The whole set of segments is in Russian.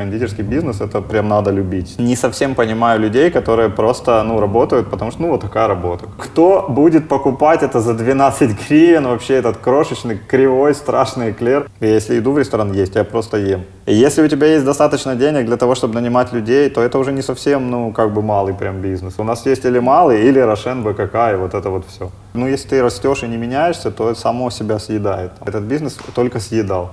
Кондитерский бизнес — это прям надо любить. Не совсем понимаю людей, которые просто, работают, потому что, вот такая работа. Кто будет покупать это за 12 гривен, вообще этот крошечный, кривой, страшный эклер? Я если иду в ресторан есть, я просто ем. И если у тебя есть достаточно денег для того, чтобы нанимать людей, то это уже не совсем, малый прям бизнес. У нас есть или малый, или Рошен, БКК, и вот это вот все. Если ты растешь и не меняешься, то это само себя съедает. Этот бизнес только съедал.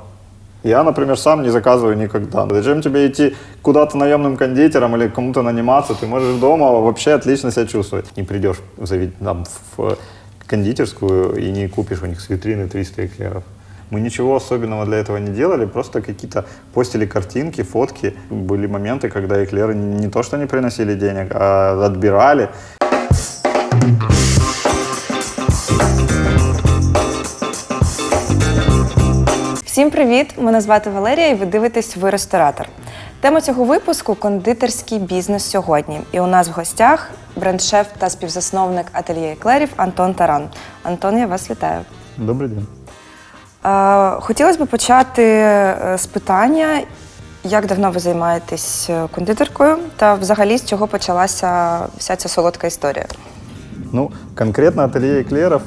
Я, например, сам не заказываю никогда. Зачем тебе идти куда-то наемным кондитером или кому-то наниматься? Ты можешь дома вообще отлично себя чувствовать. Не придешь в кондитерскую и не купишь у них с витрины 300 эклеров. Мы ничего особенного для этого не делали, просто какие-то постили картинки, фотки. Были моменты, когда эклеры не то что не приносили денег, а отбирали. Всім привіт! Мене звати Валерія і ви дивитесь «Ви ресторатор». Тема цього випуску – кондитерський бізнес сьогодні. І у нас в гостях бренд-шеф та співзасновник ательє еклерів Антон Таран. Антон, я вас вітаю. Добрий день. Хотілося б почати з питання, як давно ви займаєтесь кондитеркою та взагалі з чого почалася вся ця солодка історія? Конкретно ателье эклеров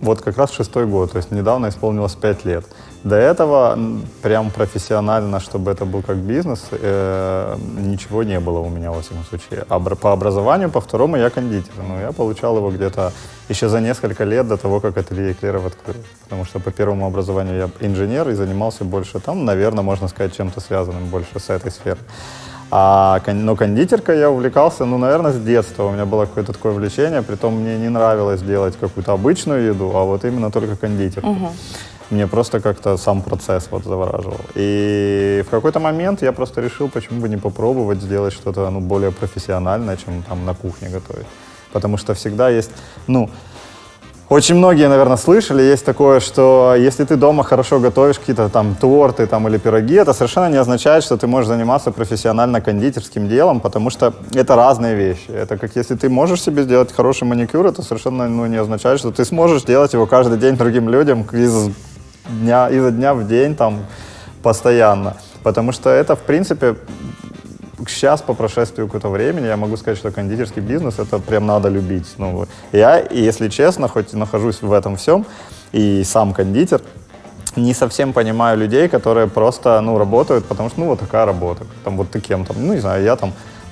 вот как раз 6-й год, то есть недавно исполнилось 5 лет. До этого прям профессионально, чтобы это был как бизнес, ничего не было у меня, во всяком случае. А по образованию, по второму, я кондитер. Я получал его где-то еще за несколько лет до того, как ателье эклеров открылось. Потому что по первому образованию я инженер и занимался больше там, наверное, можно сказать, чем-то связанным больше с этой сферой. Но кондитеркой я увлекался, наверное, с детства. У меня было какое-то такое увлечение, притом мне не нравилось делать какую-то обычную еду, а вот именно только кондитерку. Угу. Мне просто как-то сам процесс завораживал. И в какой-то момент я просто решил, почему бы не попробовать сделать что-то более профессиональное, чем там на кухне готовить. Потому что всегда есть, очень многие, наверное, слышали, есть такое, что если ты дома хорошо готовишь какие-то там торты или пироги, это совершенно не означает, что ты можешь заниматься профессионально кондитерским делом, потому что это разные вещи. Это как если ты можешь себе сделать хороший маникюр, это совершенно не означает, что ты сможешь делать его каждый день другим людям изо дня в день постоянно. Потому что это, в принципе, сейчас, по прошествию какого-то времени, я могу сказать, что кондитерский бизнес — это прям надо любить. Я, если честно, хоть и нахожусь в этом всем, и сам кондитер, не совсем понимаю людей, которые просто, работают, потому что, вот такая работа. Не знаю, я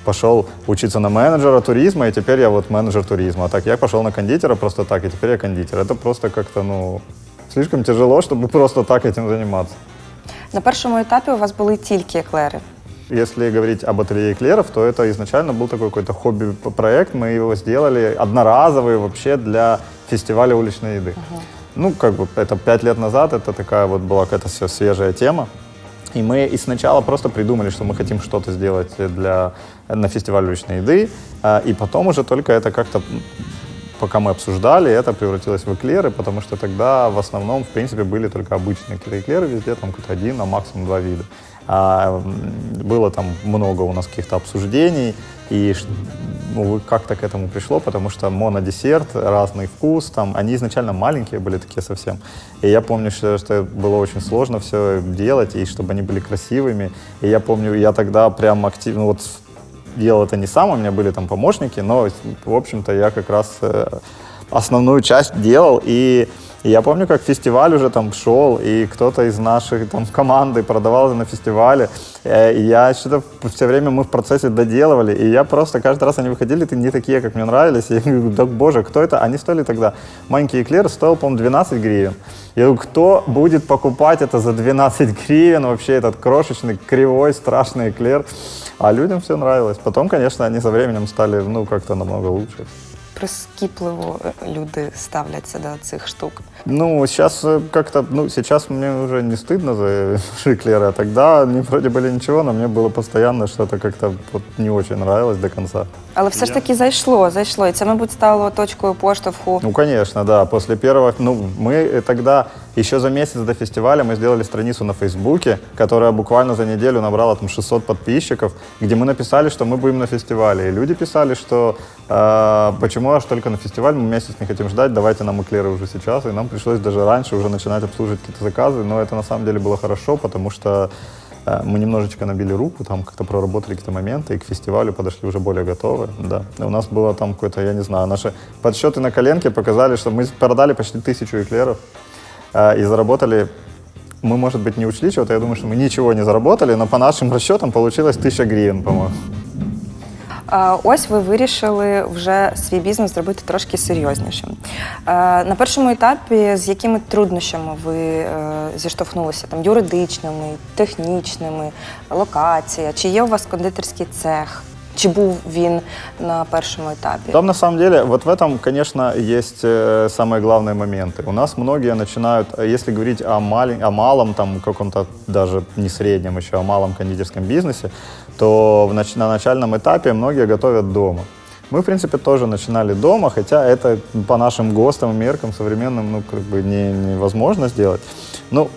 пошел учиться на менеджера туризма, и теперь я менеджер туризма. А так я пошел на кондитера просто так, и теперь я кондитер. Это просто как-то, слишком тяжело, чтобы просто так этим заниматься. На першому етапі у вас були тільки еклери. Если говорить об ателье эклеров, то это изначально был такой какой-то хобби-проект. Мы его сделали одноразовый вообще для фестиваля уличной еды. Это 5 лет назад, это такая была какая-то все свежая тема. И мы сначала просто придумали, что мы хотим что-то сделать на фестиваль уличной еды. И потом уже только это как-то, пока мы обсуждали, это превратилось в эклеры, потому что тогда в основном, в принципе, были только обычные эклеры везде, какой-то один, а максимум 2 вида. Было много у нас каких-то обсуждений, и как-то к этому пришло, потому что монодесерт, разный вкус, они изначально маленькие были такие совсем. И я помню, что было очень сложно все делать, и чтобы они были красивыми. И я помню, я тогда прям активно, делал это не сам, у меня были помощники, но, в общем-то, я как раз основную часть делал, и я помню, как фестиваль уже шел, и кто-то из наших команды продавал на фестивале. И я что-то все время мы в процессе доделывали, и я просто каждый раз они выходили, не такие, как мне нравились. И я говорю, да боже, кто это? Они стоили тогда, маленький эклер стоил, по-моему, 12 гривен. Я говорю, кто будет покупать это за 12 гривен, вообще этот крошечный, кривой, страшный эклер? А людям все нравилось. Потом, конечно, они со временем стали, как-то намного лучше. Прискіпливо люди ставляться до цих штук. Сейчас как-то, сейчас мне уже не стыдно за эклеры, а тогда мне вроде были ничего, но мне было постоянно что-то как-то не очень нравилось до конца. Але все ж таки зайшло, і це, мабуть, стало точкою поштовху. Конечно, да, после первого, мы тогда, еще за месяц до фестиваля мы сделали страницу на Фейсбуке, которая буквально за неделю набрала 600 подписчиков, где мы написали, что мы будем на фестивале. И люди писали, что почему аж только на фестиваль, мы месяц не хотим ждать, давайте нам эклеры уже сейчас. И нам пришлось даже раньше уже начинать обслуживать какие-то заказы, но это на самом деле было хорошо, потому что мы немножечко набили руку, там как-то проработали какие-то моменты, и к фестивалю подошли уже более готовы, да. И у нас было там какое-то, я не знаю, наши подсчеты на коленке показали, что мы продали почти 1000 эклеров и заработали. Мы, может быть, не учли чего-то, я думаю, что мы ничего не заработали, но по нашим расчетам получилось 1000 гривен, по-моему. Ось ви вирішили вже свій бізнес зробити трошки серйознішим. На першому етапі з якими труднощами ви зіштовхнулися? Там юридичними, технічними, локація? Чи є у вас кондитерський цех? Чи був він на першому етапі? Там, на самом деле, вот в этом, конечно, есть самые главные моменты. У нас многие начинают, если говорить о малом, там, каком-то даже не среднем еще, о малом кондитерском бизнесе, то на начальном этапе многие готовят дома. Мы, в принципе, тоже начинали дома, хотя это по нашим ГОСТам, меркам современным, ну, как бы невозможно сделать. Ну,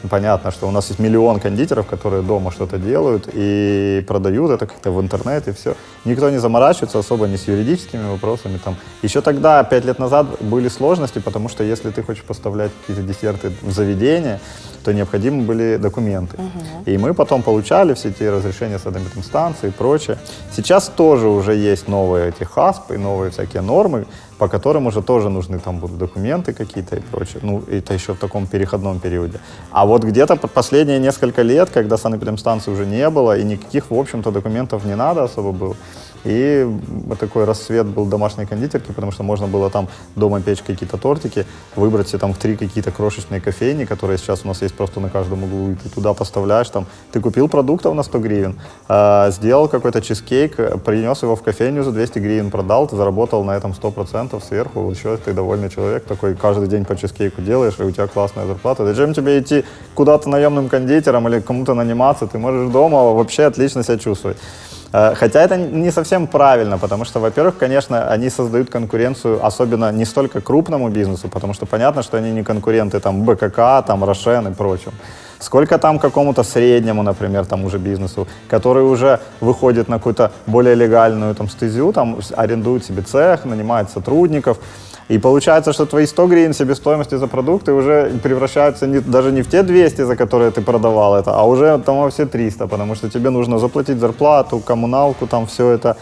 понятно, что у нас есть миллион кондитеров, которые дома что-то делают и продают это как-то в интернете, все. Никто не заморачивается особо ни с юридическими вопросами. Там. Еще тогда, 5 лет назад, были сложности, потому что если ты хочешь поставлять какие-то десерты в заведение, то необходимы были документы. И мы потом получали все эти разрешения санэпидемстанции и прочее. Сейчас тоже уже есть новые эти ХАСПы, новые всякие нормы, по которым уже тоже нужны там будут документы какие-то и прочее. Ну, это еще в таком переходном периоде. А вот где-то последние несколько лет, когда санэпидемстанции уже не было, и никаких, в общем-то, документов не надо особо было, и вот такой расцвет был домашней кондитерки, потому что можно было там дома печь какие-то тортики, выбрать себе там 3 какие-то крошечные кофейни, которые сейчас у нас есть просто на каждом углу, и ты туда поставляешь, там, ты купил продуктов на 100 гривен, сделал какой-то чизкейк, принес его в кофейню за 200 гривен, продал, ты заработал на этом 100% сверху, вот еще ты довольный человек, такой каждый день по чизкейку делаешь, и у тебя классная зарплата. Зачем тебе идти куда-то наемным кондитером или кому-то наниматься, ты можешь дома вообще отлично себя чувствовать. Хотя это не совсем правильно, потому что, во-первых, конечно, они создают конкуренцию, особенно не столько крупному бизнесу, потому что понятно, что они не конкуренты там БКК, там Рошен и прочим. Сколько там какому-то среднему, например, там уже бизнесу, который уже выходит на какую-то более легальную там стезю, там арендует себе цех, нанимает сотрудников. И получается, что твои 100 гривен себестоимости за продукты уже превращаются даже не в те 200, за которые ты продавал это, а уже там во все 300, потому что тебе нужно заплатить зарплату, коммуналку, там все это,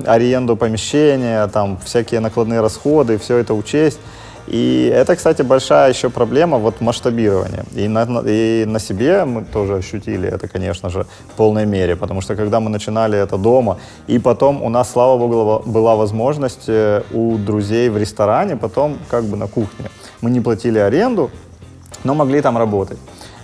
аренду помещения, там всякие накладные расходы, все это учесть. И это, кстати, большая еще проблема вот масштабирования. И на себе мы тоже ощутили это, конечно же, в полной мере, потому что когда мы начинали это дома, и потом у нас, слава богу, была возможность у друзей в ресторане потом как бы на кухне. Мы не платили аренду, но могли там работать.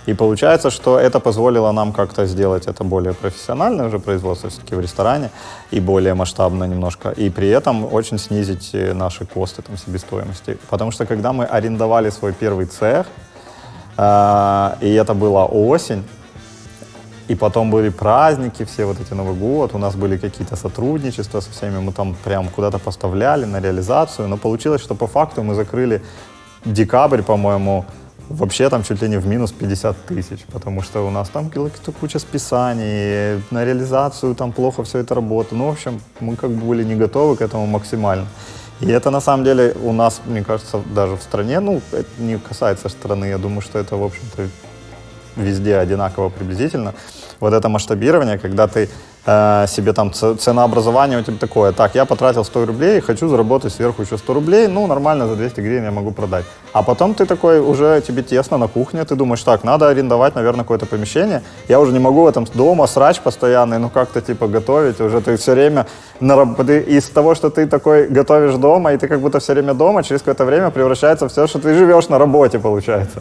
И получается, что это позволило нам как-то сделать это более профессиональное уже производство все-таки в ресторане и более масштабно немножко. И при этом очень снизить наши косты там, себестоимости. Потому что когда мы арендовали свой первый цех, и это была осень, и потом были праздники, все вот эти Новый год, у нас были какие-то сотрудничества со всеми, мы там прям куда-то поставляли на реализацию, но получилось, что по факту мы закрыли декабрь, по-моему, вообще там чуть ли не в минус 50 тысяч, потому что у нас там куча списаний, на реализацию там плохо все это работало. Ну, в общем, мы как бы были не готовы к этому максимально. И это на самом деле у нас, мне кажется, даже в стране, ну, это не касается страны, я думаю, что это, в общем-то, везде одинаково приблизительно. Вот это масштабирование, когда ты себе там ценообразование у тебя такое, так, я потратил 100 рублей, хочу заработать сверху еще 100 рублей, ну, нормально, за 200 гривен я могу продать. А потом ты такой, уже тебе тесно на кухне, ты думаешь, так, надо арендовать, наверное, какое-то помещение, я уже не могу в этом дома, срач постоянный, ну, как-то, типа, готовить, уже ты все время, из того, что ты такой готовишь дома, и ты как будто все время дома, через какое-то время превращается в все, что ты живешь на работе, получается.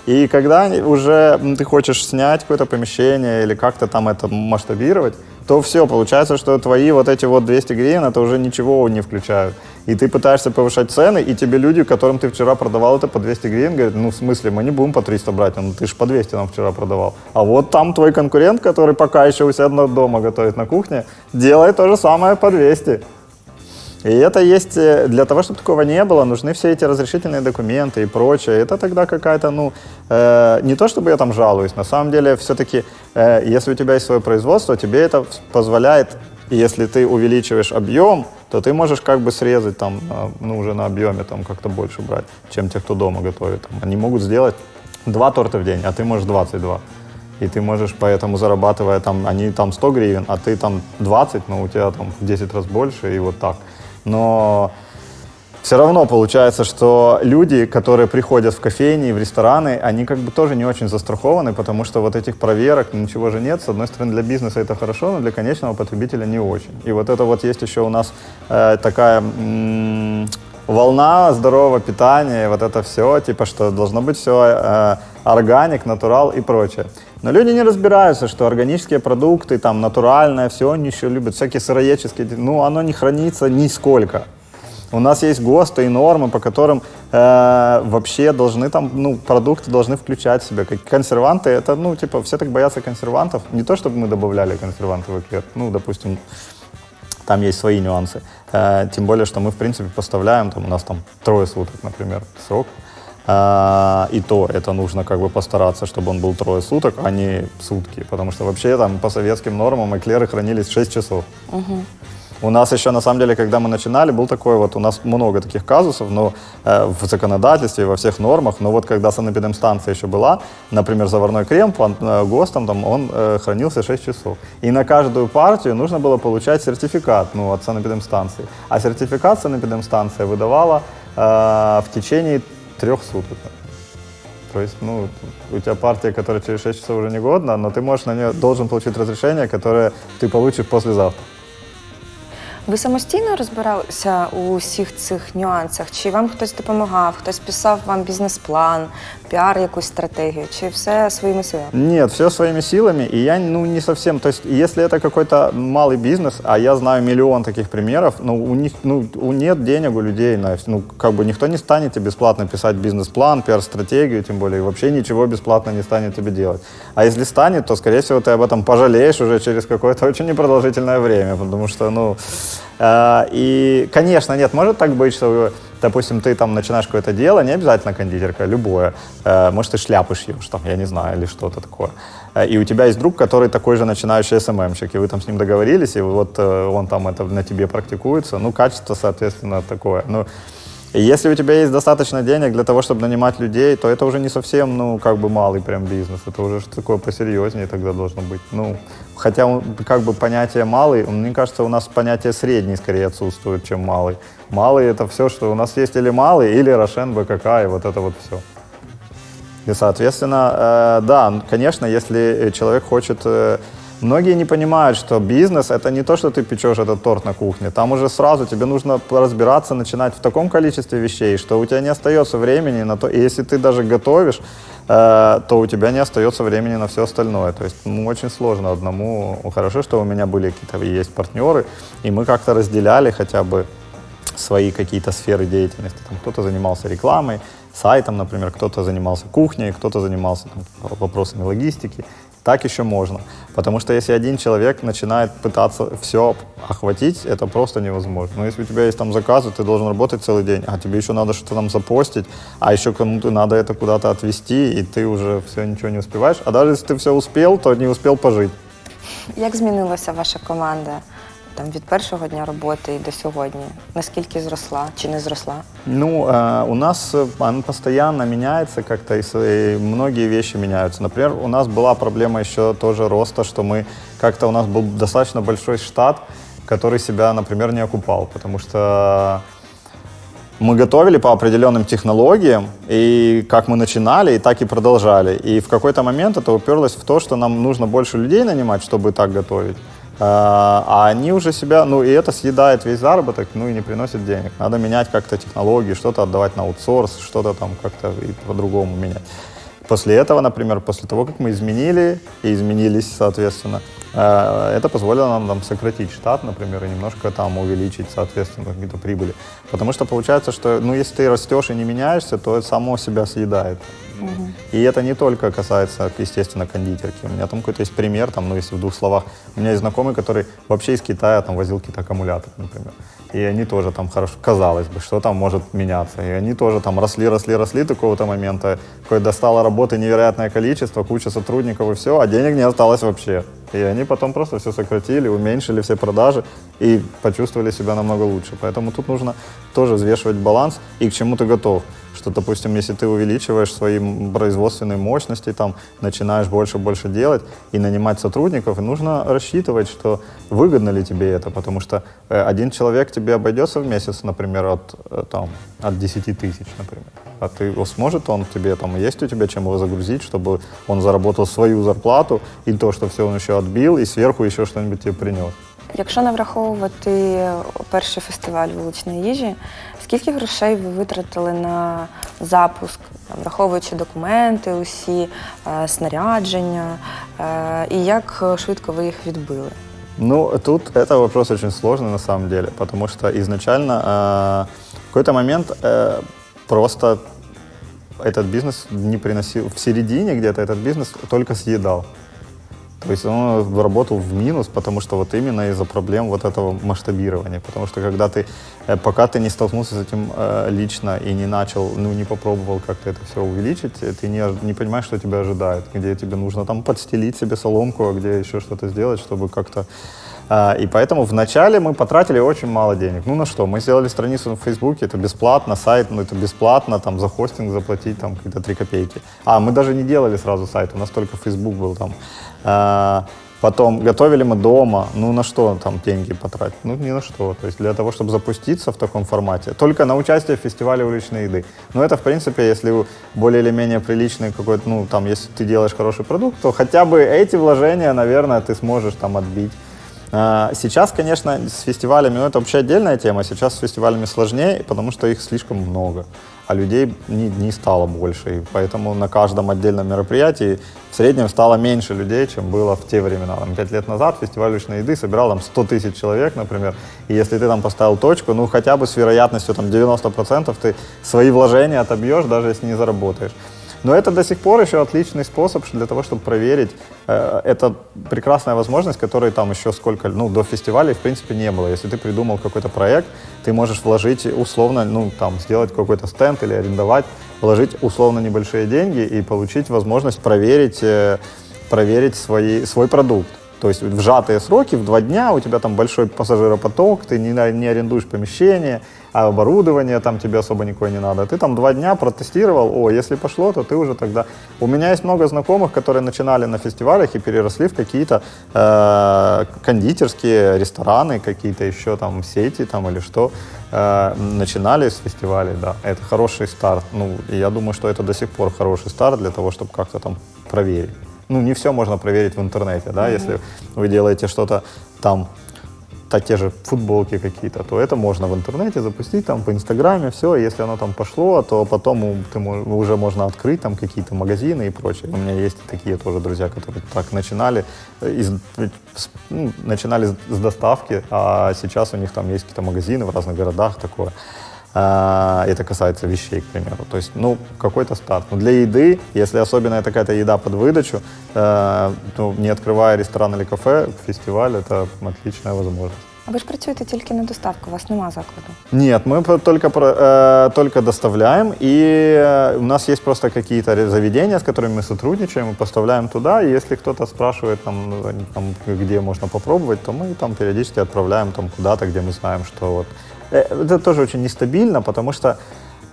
И когда уже ты хочешь снять какое-то помещение или как-то там это масштабировать, то все, получается, что твои вот эти вот 200 гривен, это уже ничего не включают. И ты пытаешься повышать цены, и тебе люди, которым ты вчера продавал это по 200 гривен, говорят, ну, в смысле, мы не будем по 300 брать, ну, ты же по 200 нам вчера продавал. А вот там твой конкурент, который пока еще у себя дома готовит на кухне, делает то же самое по 200. И это есть, для того, чтобы такого не было, нужны все эти разрешительные документы и прочее. Это тогда какая-то, ну, не то чтобы я там жалуюсь, на самом деле все-таки, если у тебя есть свое производство, тебе это позволяет, если ты увеличиваешь объем, то ты можешь как бы срезать там, ну, уже на объеме там как-то больше брать, чем те, кто дома готовит. Там, они могут сделать 2 торта в день, а ты можешь 22. И ты можешь, поэтому зарабатывая там, они там 100 гривен, а ты там 20, но у тебя там в 10 раз больше и вот так. Но все равно получается, что люди, которые приходят в кофейни, в рестораны, они как бы тоже не очень застрахованы, потому что вот этих проверок, ничего же нет. С одной стороны, для бизнеса это хорошо, но для конечного потребителя не очень. И вот это вот есть еще у нас такая волна здорового питания, вот это все, типа, что должно быть все органик, натурал и прочее. Но люди не разбираются, что органические продукты, там, натуральное, все они еще любят, всякие сыроедческие, ну, оно не хранится нисколько. У нас есть ГОСТы и нормы, по которым вообще должны там, ну, продукты должны включать в себя. Как консерванты, это, ну, типа, все так боятся консервантов. Не то, чтобы мы добавляли консерванты в эклер, ну, допустим, там есть свои нюансы. Тем более, что мы, в принципе, поставляем, там, у нас там 3 суток, например, срок. И то это нужно как бы постараться, чтобы он был 3 суток, а не сутки. Потому что вообще там по советским нормам эклеры хранились 6 часов. У нас еще, на самом деле, когда мы начинали, был такой вот, у нас много таких казусов, но в законодательстве, во всех нормах, но вот когда санэпидемстанция еще была, например, заварной крем по ГОСТам, там, он хранился 6 часов. И на каждую партию нужно было получать сертификат, ну, от санэпидемстанции. А сертификат санэпидемстанция выдавала в течение 3 суток. То есть, ну, у тебя партия, которая через 6 часов уже не годна, но ты можешь на нее, должен получить разрешение, которое ты получишь послезавтра. Ви самостійно розбиралися у всіх цих нюансах? Чи вам хтось допомагав, хтось писав вам бізнес-план, піар, якусь стратегію, чи все своїми силами? Нет, все своими силами, и я, ну, не совсем, то есть, если это какой-то малый бизнес, а я знаю миллион таких примеров, ну, у них, ну, нет денег у людей, ну, как бы никто не станет тебе бесплатно писать бизнес-план, пиар-стратегию, тем более, и вообще ничего бесплатно не станет тебе делать. А если станет, то, скорее всего, ты об этом пожалеешь уже через какое-то очень непродолжительное время, потому что, ну, и, конечно, нет, может так быть, что, допустим, ты там начинаешь какое-то дело, не обязательно кондитерка, любое, может, ты шляпы шьешь, там, я не знаю, или что-то такое. И у тебя есть друг, который такой же начинающий СММщик, и вы там с ним договорились, и вот он там это на тебе практикуется, ну, качество, соответственно, такое. Ну, если у тебя есть достаточно денег для того, чтобы нанимать людей, то это уже не совсем, ну, как бы малый прям бизнес, это уже такое посерьезнее тогда должно быть. Ну, хотя, как бы, понятие малый, мне кажется, у нас понятие средний скорее отсутствует, чем малый. Малый — это все, что у нас есть или малый, или Рошен, БКК, и вот это вот все. И, соответственно, да, конечно, если человек хочет... Многие не понимают, что бизнес — это не то, что ты печешь этот торт на кухне. Там уже сразу тебе нужно разбираться, начинать в таком количестве вещей, что у тебя не остается времени на то. И если ты даже готовишь, то у тебя не остается времени на все остальное. То есть, ну, очень сложно одному. Хорошо, что у меня были какие-то, есть партнеры, и мы как-то разделяли хотя бы свои какие-то сферы деятельности. Там кто-то занимался рекламой, сайтом, например, кто-то занимался кухней, кто-то занимался там вопросами логистики. Так еще можно. Потому что если один человек начинает пытаться все охватить, это просто невозможно. Но если у тебя есть там заказы, ты должен работать целый день, а тебе еще надо что-то там запостить, а еще кому-то надо это куда-то отвезти, и ты уже все ничего не успеваешь. А даже если ты все успел, то не успел пожить. Як змінилася ваша команда там, від першого дня роботи і до сьогодні? Наскільки зросла чи не зросла? Ну, у нас он постоянно меняется как-то, и многие вещи меняются. Например, у нас была проблема еще тоже роста, что мы как-то, у нас был достаточно большой штат, который себя, например, не окупал, потому что мы готовили по определенным технологиям, и как мы начинали, и так и продолжали. И в какой-то момент это уперлось в то, что нам нужно больше людей нанимать, чтобы так готовить. А они уже себя, ну, и это съедает весь заработок, ну, и не приносит денег. Надо менять как-то технологии, что-то отдавать на аутсорс, что-то там как-то и по-другому менять. После этого, например, после того, как мы изменили и изменились, соответственно, это позволило нам там сократить штат, например, и немножко там увеличить, соответственно, какие-то прибыли. Потому что получается, что, ну, если ты растешь и не меняешься, то это само себя съедает. И это не только касается, естественно, кондитерки. У меня там какой-то есть пример, там, ну, если в 2 словах. У меня есть знакомый, который вообще из Китая там возил какие-то аккумуляторы, например. И они тоже там хорошо, казалось бы, что там может меняться. И они тоже там росли до какого-то момента, достало работы невероятное количество, куча сотрудников и все, а денег не осталось вообще. И они потом просто все сократили, уменьшили все продажи и почувствовали себя намного лучше. Поэтому тут нужно тоже взвешивать баланс и к чему ты готов. Что, допустим, если ты увеличиваешь свои производственные мощности, там, начинаешь больше и больше делать и нанимать сотрудников, и нужно рассчитывать, что выгодно ли тебе это, потому что один человек тебе обойдется в месяц, например, от 10 тысяч, например. А ты сможет он тебе, там, есть у тебя чем его загрузить, чтобы он заработал свою зарплату, и то, что все он еще отбил, и сверху еще что-нибудь тебе принес. Якщо не враховувати перший фестиваль вуличної їжі, скільки грошей ви витратили на запуск, враховуючи документи, усі снарядження, і як швидко ви їх відбили? Ну, тут это вопрос очень сложный на самом деле, потому что изначально в какой-то момент просто этот бизнес не приносил, в середине где-то этот бизнес только съедал. То есть он работал в минус, потому что вот именно из-за проблем вот этого масштабирования. Потому что когда пока ты не столкнулся с этим лично и не начал, не попробовал как-то это все увеличить, ты не понимаешь, что тебя ожидает, где тебе нужно там подстелить себе соломку, а где еще что-то сделать, чтобы как-то... И поэтому вначале мы потратили очень мало денег. Ну на что? Мы сделали страницу на Фейсбуке, это бесплатно, сайт, это бесплатно, там за хостинг заплатить там какие-то 3 копейки. Мы даже не делали сразу сайт, у нас только Фейсбук был там. Потом готовили мы дома, на что там деньги потратить? Ни на что. То есть для того, чтобы запуститься в таком формате, только на участие в фестивале уличной еды. Но это, в принципе, если более или менее приличный какой-то, если ты делаешь хороший продукт, то хотя бы эти вложения, наверное, ты сможешь там отбить. Сейчас, конечно, с фестивалями, это вообще отдельная тема, сейчас с фестивалями сложнее, потому что их слишком много, а людей не стало больше, и поэтому на каждом отдельном мероприятии в среднем стало меньше людей, чем было в те времена. 5 лет назад фестиваль уличной еды собирал там 100 тысяч человек, например, и если ты там поставил точку, хотя бы с вероятностью там 90% ты свои вложения отобьешь, даже если не заработаешь. Но это до сих пор еще отличный способ для того, чтобы проверить. Это прекрасная возможность, которой там еще до фестивалей в принципе не было. Если ты придумал какой-то проект, ты можешь вложить условно, сделать какой-то стенд или арендовать, вложить условно небольшие деньги и получить возможность проверить свой продукт. То есть в сжатые сроки, в 2 дня у тебя там большой пассажиропоток, ты не арендуешь помещение, а оборудование там тебе особо никакое не надо. Ты там 2 дня протестировал, если пошло, то ты уже тогда... У меня есть много знакомых, которые начинали на фестивалях и переросли в какие-то кондитерские рестораны, какие-то еще там сети там или что. Начинали с фестивалей, да. Это хороший старт. И я думаю, что это до сих пор хороший старт для того, чтобы как-то там проверить. Не все можно проверить в интернете, да, если вы делаете что-то там, те же футболки какие-то, то это можно в интернете запустить, там, по Инстаграме, все, если оно там пошло, то потом уже можно открыть там какие-то магазины и прочее. У меня есть такие тоже друзья, которые так начинали, начинали с доставки, а сейчас у них там есть какие-то магазины в разных городах, такое. Это касается вещей, к примеру. То есть, какой-то старт. Но для еды, если особенно это какая-то еда под выдачу, не открывая ресторан или кафе, фестиваль — это отличная возможность. А ви ж працюєте тільки на доставку, у вас нема закладу? Нет, мы только доставляем, и у нас есть просто какие-то заведения, с которыми мы сотрудничаем, мы поставляем туда, и если кто-то спрашивает, где можно попробовать, то мы там периодически отправляем там куда-то, где мы знаем, что вот. Это тоже очень нестабильно, потому что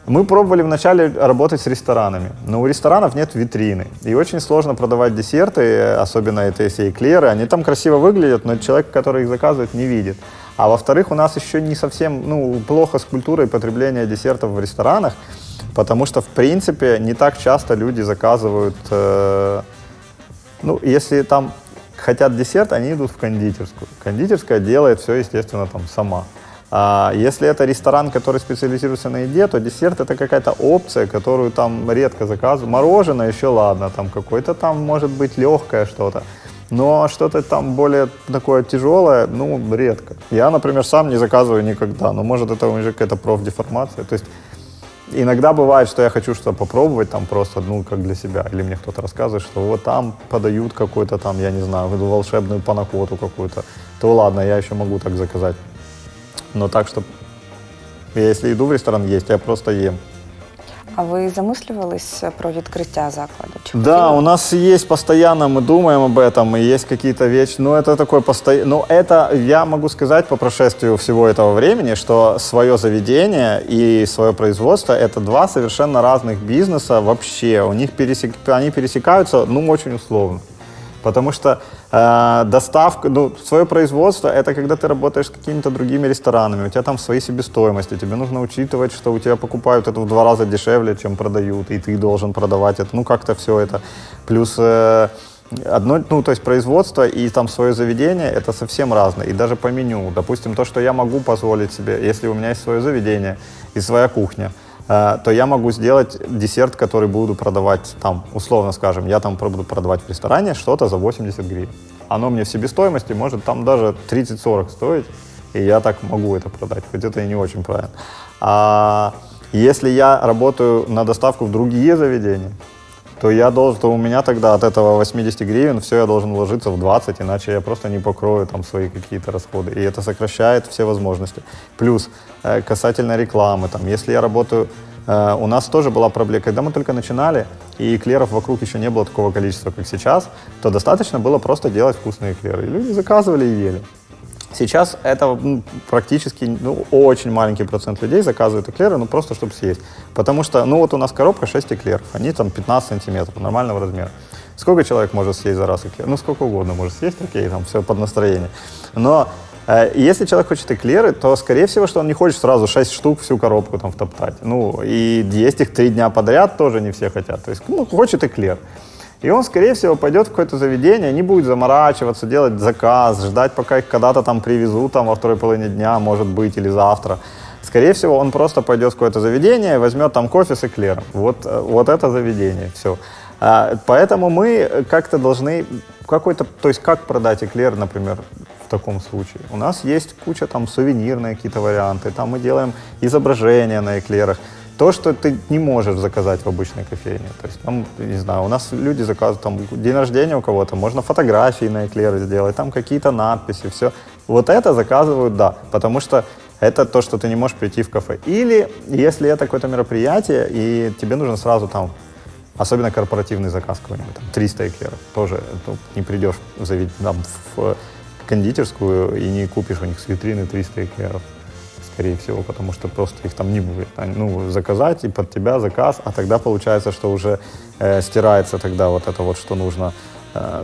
мы пробовали вначале работать с ресторанами, но у ресторанов нет витрины. И очень сложно продавать десерты, особенно это если эклеры. Они там красиво выглядят, но человек, который их заказывает, не видит. А во-вторых, у нас еще не совсем плохо с культурой потребления десертов в ресторанах, потому что, в принципе, не так часто люди заказывают... если там хотят десерт, они идут в кондитерскую. Кондитерская делает все, естественно, там сама. А если это ресторан, который специализируется на еде, то десерт — это какая-то опция, которую там редко заказывают. Мороженое еще ладно, там какое-то там может быть легкое что-то. Но что-то там более такое тяжелое, редко. Я, например, сам не заказываю никогда, но может это уже какая-то профдеформация. То есть иногда бывает, что я хочу что-то попробовать, там просто, как для себя, или мне кто-то рассказывает, что вот там подают какой-то там, я не знаю, волшебную панакоту какую-то, то ладно, я еще могу так заказать. Но так, что я, если иду в ресторан есть, я просто ем. А ви замислювались про відкриття закладу? Чи Да, хотіли? у нас есть постоянно, мы думаем об этом, и есть какие-то вещи, но это такой постоянно, но это, я могу сказать по прошествию всего этого времени, что свое заведение и свое производство — это два совершенно разных бизнеса вообще, у них они пересекаются, ну, очень условно. Потому что доставка, ну, свое производство — это когда ты работаешь с какими-то другими ресторанами, у тебя там свои себестоимости, тебе нужно учитывать, что у тебя покупают это в 2 раза дешевле, чем продают, и ты должен продавать это, ну, как-то все это. Плюс одно, ну, то есть производство и там свое заведение — это совсем разное, и даже по меню. Допустим, то, что я могу позволить себе, если у меня есть свое заведение и своя кухня, то я могу сделать десерт, который буду продавать там, условно скажем, я там буду продавать в ресторане что-то за 80 гривен. Оно мне в себестоимости может там даже 30-40 стоить, и я так могу это продать, хоть это и не очень правильно. А если я работаю на доставку в другие заведения, то у меня тогда от этого 80 гривен все я должен вложиться в 20, иначе я просто не покрою там свои какие-то расходы. И это сокращает все возможности. Плюс касательно рекламы, там, если я работаю, у нас тоже была проблема, когда мы только начинали, и эклеров вокруг еще не было такого количества, как сейчас, то достаточно было просто делать вкусные эклеры. И люди заказывали и ели. Сейчас это практически очень маленький процент людей заказывают эклеры, просто чтобы съесть. Потому что, вот у нас коробка 6 эклеров, они там 15 сантиметров, нормального размера. Сколько человек может съесть за раз эклер? Сколько угодно может съесть, окей, там все под настроение. Но если человек хочет эклеры, то, скорее всего, что он не хочет сразу 6 штук всю коробку там втоптать. И есть их 3 дня подряд, тоже не все хотят. То есть, хочет эклер. И он, скорее всего, пойдет в какое-то заведение, не будет заморачиваться, делать заказ, ждать, пока их когда-то там привезут там, во второй половине дня, может быть, или завтра. Скорее всего, он просто пойдет в какое-то заведение, возьмет там кофе с эклером. Вот это заведение, все. Поэтому мы как-то должны то есть как продать эклер, например, в таком случае. У нас есть куча там сувенирные какие-то варианты, там мы делаем изображения на эклерах. То, что ты не можешь заказать в обычной кофейне. То есть, там, не знаю, у нас люди заказывают, там, день рождения у кого-то, можно фотографии на эклеры сделать, там какие-то надписи, все. Вот это заказывают, да, потому что это то, что ты не можешь прийти в кафе. Или, если это какое-то мероприятие, и тебе нужно сразу там, особенно корпоративный заказ какой-нибудь, там, 300 эклеров, тоже не придешь в кондитерскую и не купишь у них с витрины 300 эклеров. Скорее всего, потому что просто их там не будет. Заказать и под тебя заказ, а тогда получается, что уже стирается тогда вот это вот, что нужно.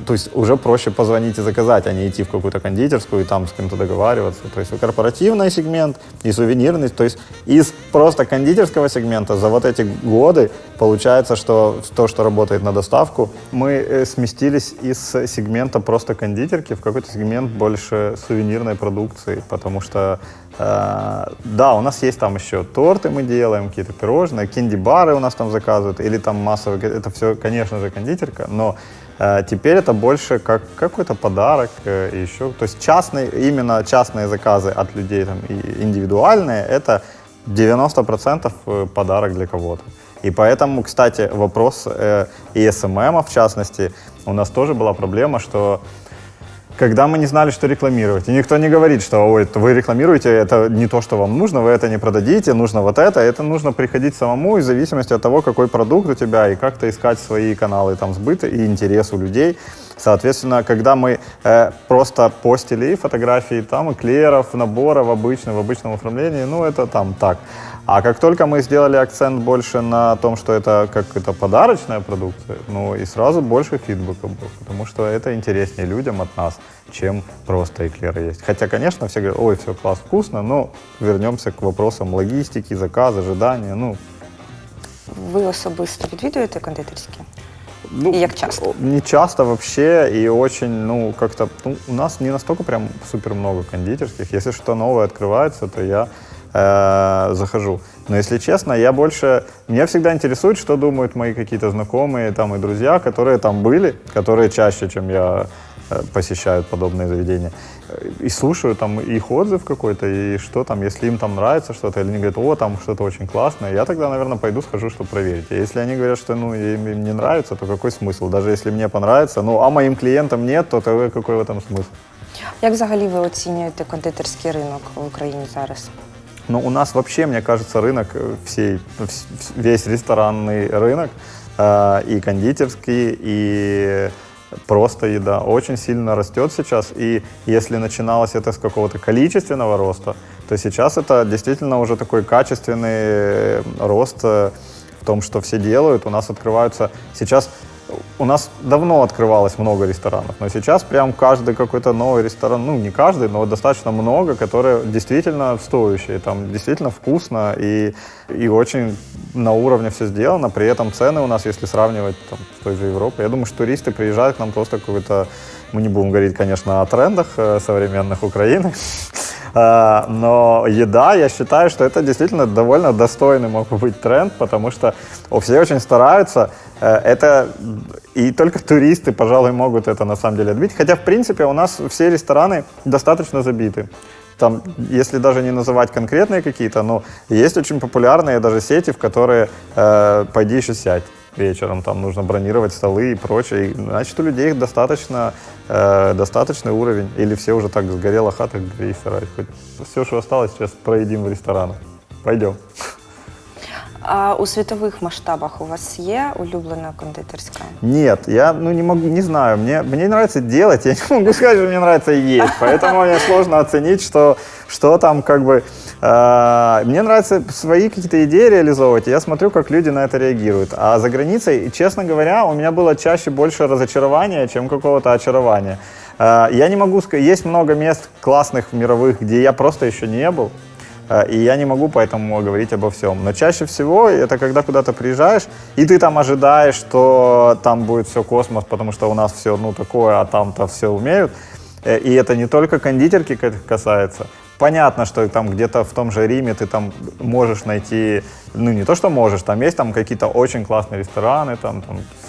То есть уже проще позвонить и заказать, а не идти в какую-то кондитерскую и там с кем-то договариваться. То есть корпоративный сегмент и сувенирный. То есть из просто кондитерского сегмента за вот эти годы получается, что то, что работает на доставку, мы сместились из сегмента просто кондитерки в какой-то сегмент больше сувенирной продукции, потому что да, у нас есть там еще торты мы делаем, какие-то пирожные, кинди-бары у нас там заказывают, или там массовые, это все, конечно же, кондитерка, но теперь это больше как какой-то подарок еще. То есть именно частные заказы от людей там, и индивидуальные, это 90% подарок для кого-то. И поэтому, кстати, вопрос и СММа, в частности, у нас тоже была проблема, что когда мы не знали, что рекламировать. И никто не говорит, что ой, вы рекламируете, это не то, что вам нужно, вы это не продадите, нужно вот это нужно приходить самому, и в зависимости от того, какой продукт у тебя, и как-то искать свои каналы там сбыта и интерес у людей. Соответственно, когда мы просто постили фотографии там эклеров, наборов в обычном оформлении, это там так. А как только мы сделали акцент больше на том, что это как-то подарочная продукция, и сразу больше фидбэка было, потому что это интереснее людям от нас, чем просто эклеры есть. Хотя, конечно, все говорят, ой, все класс, вкусно, но вернемся к вопросам логистики, заказа, ожидания, Ви особисто відвідуєте кондитерські? И як часто? Не часто вообще, и очень, как-то, у нас не настолько прям супер много кондитерских. Если что новое открывается, то я захожу. Но если честно, меня всегда интересует, что думают мои какие-то знакомые там и друзья, которые там были, которые чаще, чем я, посещают подобные заведения. И слушаю там их отзыв какой-то, и что там, если им там нравится что-то, или они говорят, о, там что-то очень классное, я тогда, наверное, пойду схожу, чтобы проверить. И если они говорят, что им не нравится, то какой смысл? Даже если мне понравится, а моим клиентам нет, то какой в этом смысл? Як взагалі ви оцінюєте кондитерський ринок в Україні зараз? Но у нас вообще, мне кажется, рынок, весь ресторанный рынок, и кондитерский, и просто еда очень сильно растет сейчас. И если начиналось это с какого-то количественного роста, то сейчас это действительно уже такой качественный рост в том, что все делают. У нас открываются сейчас... У нас давно открывалось много ресторанов, но сейчас прям каждый какой-то новый ресторан, ну не каждый, но достаточно много, которые действительно стоящие, там действительно вкусно и очень на уровне все сделано. При этом цены у нас, если сравнивать там, с той же Европой, я думаю, что туристы приезжают к нам просто какой-то, мы не будем говорить, конечно, о трендах современных Украины, но еда, я считаю, что это действительно довольно достойный мог бы быть тренд, потому что все очень стараются. Это и только туристы, пожалуй, могут это на самом деле отбить. Хотя, в принципе, у нас все рестораны достаточно забиты. Там, если даже не называть конкретные какие-то, но есть очень популярные даже сети, в которые «пойди еще сядь». Вечером там нужно бронировать столы и прочее. И, значит, у людей их достаточный уровень. Или все уже так сгорела хата, где и сарай. Хоть все, что осталось, сейчас проедим в ресторанах. Пойдем. А у світових масштабах у вас є улюблена кондитерська? Нет, я не знаю. Мне нравится делать, я не могу сказать, что мне нравится есть. Поэтому мне сложно оценить, что там как бы... Мне нравится свои какие-то идеи реализовывать, и я смотрю, как люди на это реагируют. А за границей, честно говоря, у меня было чаще больше разочарования, чем какого-то очарования. Я не могу сказать, есть много мест классных мировых, где я просто еще не был. И я не могу поэтому говорить обо всем. Но чаще всего это когда куда-то приезжаешь, и ты там ожидаешь, что там будет все космос, потому что у нас все такое, а там-то все умеют. И это не только кондитерки касается. Понятно, что там где-то в том же Риме ты там можешь найти, не то что можешь, там есть там какие-то очень классные рестораны, там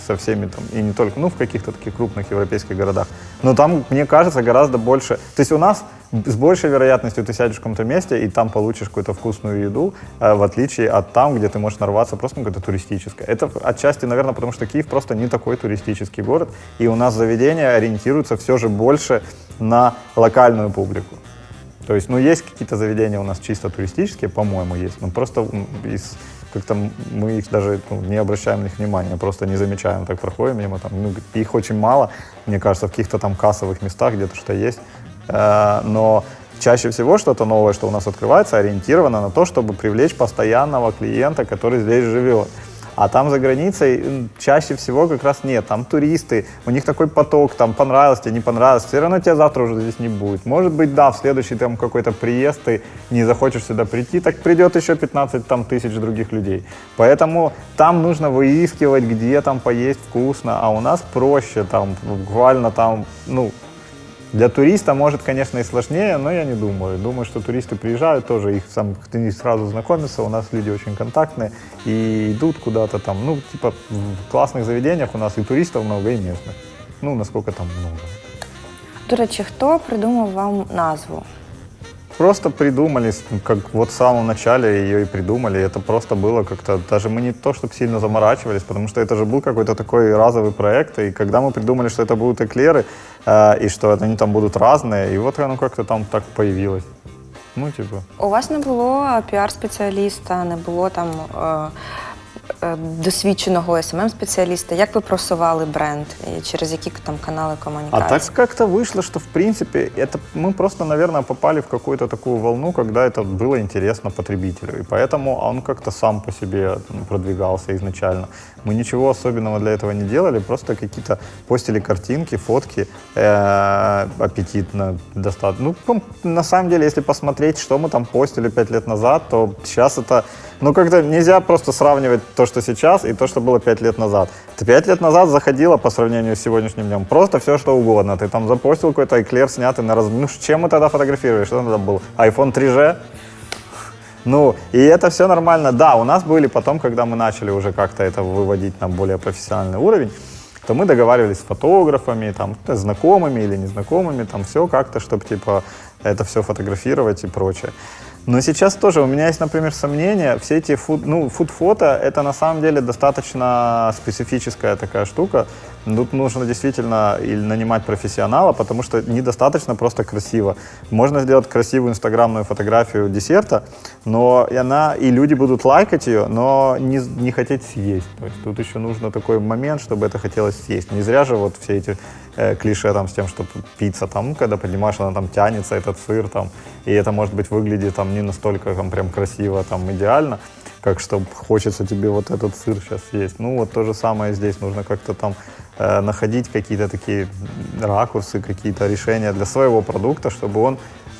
со всеми, там, и не только, в каких-то таких крупных европейских городах. Но там, мне кажется, гораздо больше. То есть у нас с большей вероятностью ты сядешь в каком-то месте и там получишь какую-то вкусную еду, в отличие от там, где ты можешь нарваться просто на какое-то туристическое. Это отчасти, наверное, потому что Киев просто не такой туристический город, и у нас заведения ориентируются все же больше на локальную публику. То есть, есть какие-то заведения у нас чисто туристические, по-моему, есть, но просто как-то мы их даже не обращаем на них внимания, просто не замечаем, так проходим мимо, там, их очень мало, мне кажется, в каких-то там кассовых местах где-то что есть, но чаще всего что-то новое, что у нас открывается, ориентировано на то, чтобы привлечь постоянного клиента, который здесь живет. А там за границей чаще всего как раз нет. Там туристы, у них такой поток, там понравилось тебе, не понравилось, все равно тебя завтра уже здесь не будет. Может быть, да, в следующий там какой-то приезд ты не захочешь сюда прийти, так придет еще 15 тысяч других людей. Поэтому там нужно выискивать, где там поесть вкусно, а у нас проще, там буквально там, для туриста, может, конечно, и сложнее, но я не думаю. Думаю, что туристы приезжают тоже, ты не сразу знакомишься, у нас люди очень контактные и идут куда-то там, в классных заведениях у нас и туристов много, и местных. Насколько там много. До речі, хто придумав вам назву? Просто придумали, как в самом начале ее и придумали. Это просто было как-то, даже мы не то, чтобы сильно заморачивались, потому что это же был какой-то такой разовый проект. И когда мы придумали, что это будут эклеры, и что они там будут разные, и вот оно как-то там так появилось. У вас не було піар-спеціаліста, не було там досвідченого СММ-спеціаліста. Як ви просували бренд і через які там канали комунікації? А так как-то вышло, что в принципе мы просто, наверное, попали в какую-то такую волну, когда это было интересно потребителю. И поэтому он как-то сам по себе продвигался изначально. Мы ничего особенного для этого не делали, просто какие-то постили картинки, фотки, аппетитно достаточно. На самом деле, если посмотреть, что мы там постили 5 лет назад, то сейчас это... как-то нельзя просто сравнивать то, что сейчас, и то, что было 5 лет назад. 5 лет назад заходило по сравнению с сегодняшним днем просто все, что угодно. Ты там запостил какой-то эклер, снятый на чем мы тогда фотографировали? Что тогда был? iPhone 3G? И это все нормально. Да, у нас были потом, когда мы начали уже как-то это выводить на более профессиональный уровень, то мы договаривались с фотографами, там, знакомыми или незнакомыми, там все как-то, чтобы это все фотографировать и прочее. Но сейчас тоже у меня есть, например, сомнения. Все эти фуд-фото, это на самом деле достаточно специфическая такая штука. Тут нужно действительно нанимать профессионала, потому что недостаточно просто красиво. Можно сделать красивую инстаграмную фотографию десерта, но и люди будут лайкать ее, но не хотеть съесть. То есть тут еще нужно такой момент, чтобы это хотелось съесть. Не зря же вот все эти клише там с тем, что пицца там, когда поднимаешь, она там тянется, этот сыр там, и это, может быть, выглядит там не настолько там прям красиво, там идеально, как что хочется тебе вот этот сыр сейчас съесть. Ну вот то же самое здесь, нужно как-то там находить какие-то такие ракурсы, какие-то решения для своего продукта, чтобы он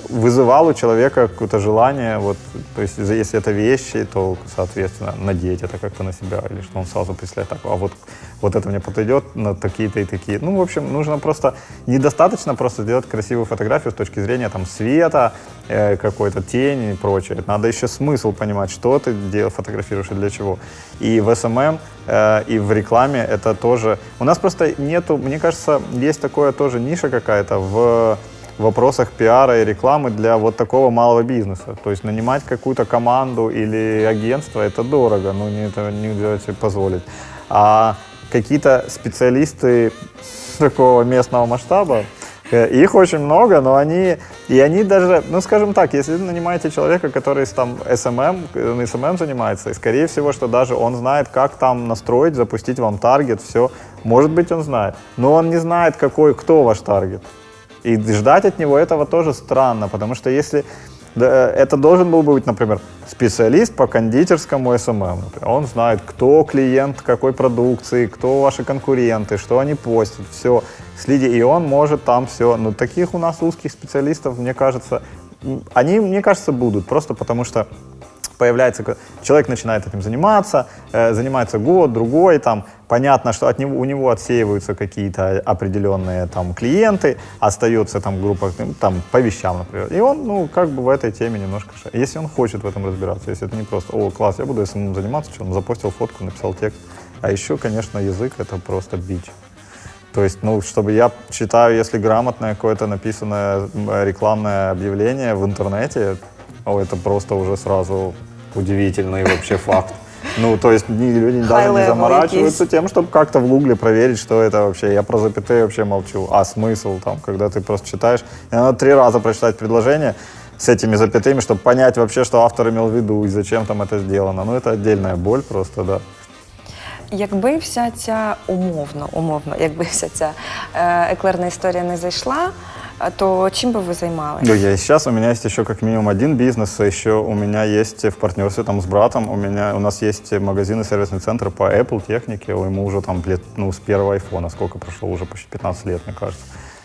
вызывал у человека какое-то желание, вот, то есть если это вещи, то, соответственно, надеть это как-то на себя, или что он сразу представляет, так, а вот это мне подойдет на такие-то и такие. Ну, в общем, нужно просто, недостаточно просто сделать красивую фотографию с точки зрения там света, какой-то тени и прочее. Надо еще смысл понимать, что ты фотографируешь и для чего. И в SMM, и в рекламе это тоже... У нас просто нету, мне кажется, есть такое тоже ниша какая-то в вопросах пиара и рекламы для вот такого малого бизнеса. То есть нанимать какую-то команду или агентство — это дорого, но это нельзя себе позволить. А какие-то специалисты такого местного масштаба, их очень много, но они даже, ну скажем так, если вы нанимаете человека, который там SMM занимается, и скорее всего, что даже он знает, как там настроить, запустить вам таргет, все, может быть он знает, но он не знает, кто ваш таргет. И ждать от него этого тоже странно, потому что если это должен был быть, например, специалист по кондитерскому SMM, например, он знает, кто клиент какой продукции, кто ваши конкуренты, что они постят, все, следи, и он может там все. Но таких у нас узких специалистов, мне кажется, будут, просто потому что появляется, человек начинает этим занимается год, другой, там, понятно, что у него отсеиваются какие-то определенные там клиенты, остается там группа, там, по вещам, например, и он, как бы в этой теме немножко, если он хочет в этом разбираться, если это не просто, класс, я буду этим заниматься, что он запостил фотку, написал текст, а еще, конечно, язык — это просто бич. То есть, чтобы я читаю, если грамотное какое-то написанное рекламное объявление в интернете, это просто уже сразу удивительный вообще факт. То есть люди даже не заморачиваются тем, чтобы как-то в Гугле проверить, что это вообще. Я про запятые вообще молчу. А смысл там, когда ты просто читаешь, и надо 3 раза прочитать предложение с этими запятыми, чтобы понять вообще, что автор имел в виду и зачем там это сделано. Это отдельная боль просто, да. Якби вся ця умовно, якби вся ця еклерна історія не зайшла, то чем бы вы занимались? Сейчас у меня есть еще как минимум один бизнес, еще у меня есть в партнерстве там с братом, у нас есть магазин и сервисный центр по Apple технике, ему уже там лет, с первого айфона, сколько прошло, уже почти 15 лет, мне кажется.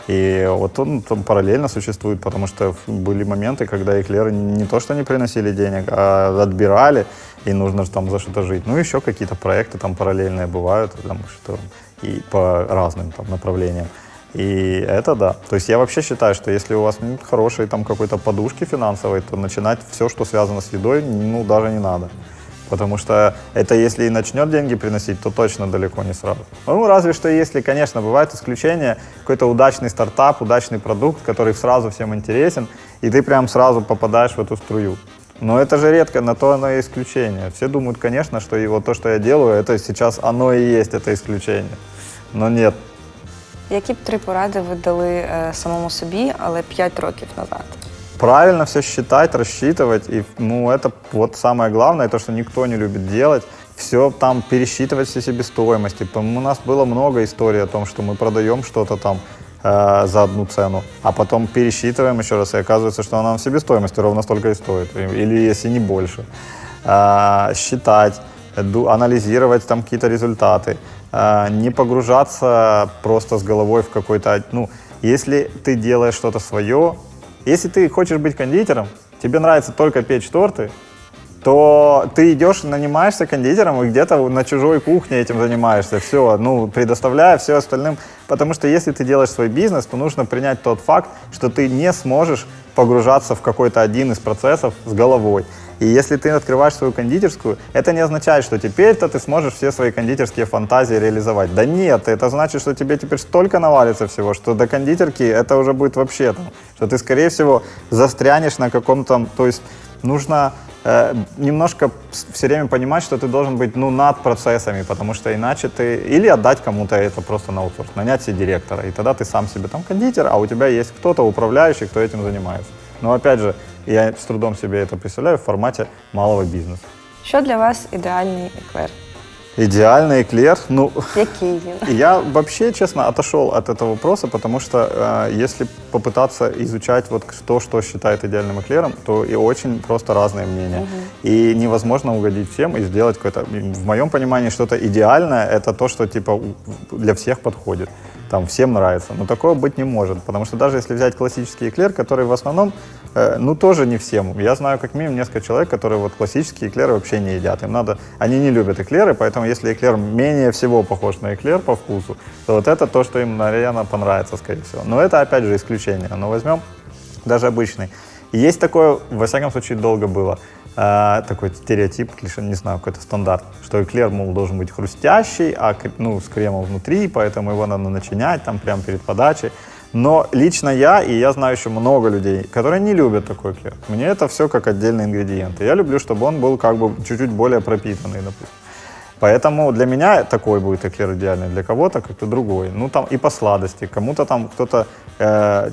И вот он там параллельно существует, потому что были моменты, когда эклеры не то что не приносили денег, а отбирали, и нужно же там за что-то жить. Еще какие-то проекты там параллельные бывают, и по разным там направлениям. И это да. То есть я вообще считаю, что если у вас нет хорошей там какой-то подушки финансовой, то начинать все, что связано с едой, даже не надо. Потому что это если и начнет деньги приносить, то точно далеко не сразу. Разве что если, конечно, бывают исключения, какой-то удачный стартап, удачный продукт, который сразу всем интересен, и ты прям сразу попадаешь в эту струю. Но это же редко, на то оно и исключение. Все думают, конечно, что и вот то, что я делаю, это сейчас оно и есть, это исключение. Но нет. Які б 3 поради ви дали самому собі, але 5 років назад? Правильно все считать, рассчитывать. И, это вот самое главное, то, что никто не любит делать. Все там пересчитывать все себестоимости. У нас было много историй о том, что мы продаем что-то там за одну цену, а потом пересчитываем еще раз, и оказывается, что она в себестоимости ровно столько и стоит, или если не больше. Считать, анализировать там какие-то результаты. Не погружаться просто с головой в какой-то... если ты делаешь что-то свое, если ты хочешь быть кондитером, тебе нравится только печь торты, то ты идешь, нанимаешься кондитером и где-то на чужой кухне этим занимаешься. Все, предоставляя все остальным. Потому что если ты делаешь свой бизнес, то нужно принять тот факт, что ты не сможешь погружаться в какой-то один из процессов с головой. И если ты открываешь свою кондитерскую, это не означает, что теперь-то ты сможешь все свои кондитерские фантазии реализовать. Да нет, это значит, что тебе теперь столько навалится всего, что до кондитерки это уже будет вообще там, что ты, скорее всего, застрянешь на каком-то, то есть нужно немножко все время понимать, что ты должен быть над процессами, потому что иначе ты... Или отдать кому-то это просто на аутсорс, нанять себе директора, и тогда ты сам себе там кондитер, а у тебя есть кто-то управляющий, кто этим занимается. Но опять же, я с трудом себе это представляю в формате малого бизнеса. Що для вас ідеальний еклер? Идеальный эклер, Який він? я вообще, честно, отошел от этого вопроса, потому что если попытаться изучать вот то, что считает идеальным эклером, то и очень просто разные мнения. И невозможно угодить всем и сделать какое-то, в моем понимании, что-то идеальное, это то, что типа для всех подходит. Там всем нравится, но такого быть не может, потому что даже если взять классический эклер, который в основном, тоже не всем. Я знаю как минимум несколько человек, которые вот классические эклеры вообще не едят. Они не любят эклеры, поэтому если эклер менее всего похож на эклер по вкусу, то вот это то, что им, наверное, понравится, скорее всего. Но это, опять же, исключение. Но возьмем даже обычный. И есть такое, во всяком случае, долго было, такой стереотип, не знаю, какой-то стандарт, что эклер, мол, должен быть хрустящий, с кремом внутри, поэтому его надо начинять там прямо перед подачей. Но лично я знаю еще много людей, которые не любят такой эклер. Мне это все как отдельные ингредиенты. Я люблю, чтобы он был как бы чуть-чуть более пропитанный, допустим. Поэтому для меня такой будет эклер идеальный, для кого-то как-то другой. Там и по сладости, кому-то там кто-то,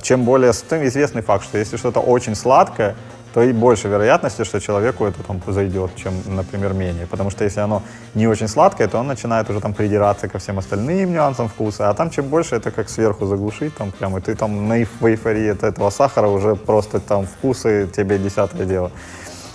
чем более известный факт, что если что-то очень сладкое, то и больше вероятности, что человеку это там зайдет, чем, например, менее. Потому что если оно не очень сладкое, то он начинает уже там придираться ко всем остальным нюансам вкуса. А там чем больше, это как сверху заглушить, там прямо, и ты там в эйфории от этого сахара уже просто там вкусы тебе десятое дело.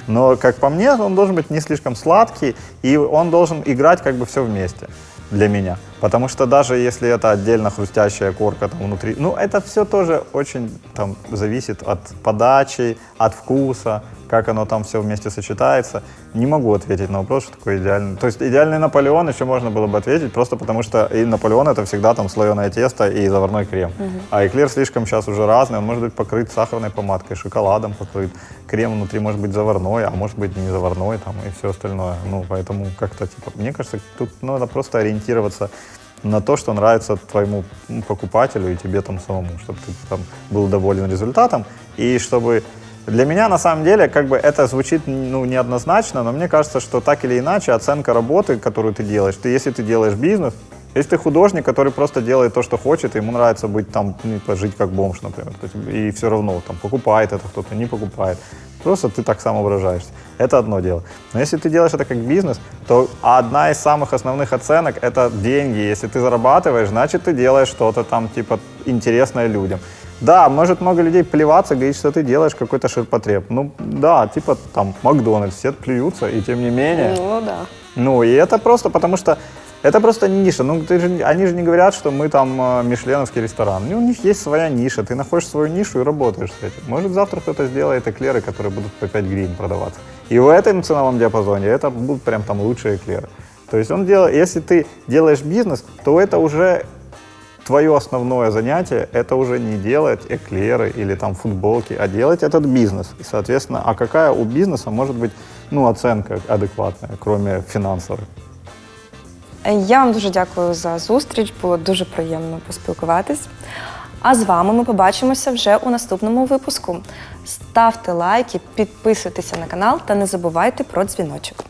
Но, как по мне, он должен быть не слишком сладкий, и он должен играть как бы все вместе для меня. Потому что даже если это отдельно хрустящая корка там внутри, это все тоже очень там зависит от подачи, от вкуса, как оно там все вместе сочетается. Не могу ответить на вопрос, что такое идеальный. То есть идеальный Наполеон еще можно было бы ответить, просто потому что и Наполеон это всегда там слоеное тесто и заварной крем. А эклер слишком сейчас уже разный, он может быть покрыт сахарной помадкой, шоколадом покрыт, крем внутри может быть заварной, а может быть не заварной там и все остальное. Поэтому как-то мне кажется, тут надо просто ориентироваться на то, что нравится твоему покупателю и тебе там самому, чтобы ты там был доволен результатом. И чтобы для меня, на самом деле, как бы это звучит неоднозначно, но мне кажется, что так или иначе оценка работы, которую ты делаешь, если ты делаешь бизнес, если ты художник, который просто делает то, что хочет, ему нравится быть там, жить как бомж, например, и все равно там покупает это кто-то, не покупает, просто ты так самовыражаешься. Это одно дело. Но если ты делаешь это как бизнес, то одна из самых основных оценок – это деньги. Если ты зарабатываешь, значит, ты делаешь что-то там, типа, интересное людям. Да, может много людей плеваться, говорить, что ты делаешь какой-то ширпотреб. Да, типа там Макдональдс, все плюются, и тем не менее. Да. И это просто потому что это просто ниша. Они же не говорят, что мы там мишленовский ресторан. У них есть своя ниша. Ты находишь свою нишу и работаешь с этим. Может, завтра кто-то сделает эклеры, которые будут по 5 гривен продаваться. И в этом ценовом диапазоне это будут прям там лучшие эклеры. То есть если ты делаешь бизнес, то это уже твое основное занятие, это уже не делать эклеры или там футболки, а делать этот бизнес. И, соответственно, а какая у бизнеса может быть оценка адекватная, кроме финансовой? Я вам дуже дякую за зустріч, було дуже приємно поспілкуватись. А з вами ми побачимося вже у наступному випуску. Ставте лайки, підписуйтеся на канал та не забувайте про дзвіночок.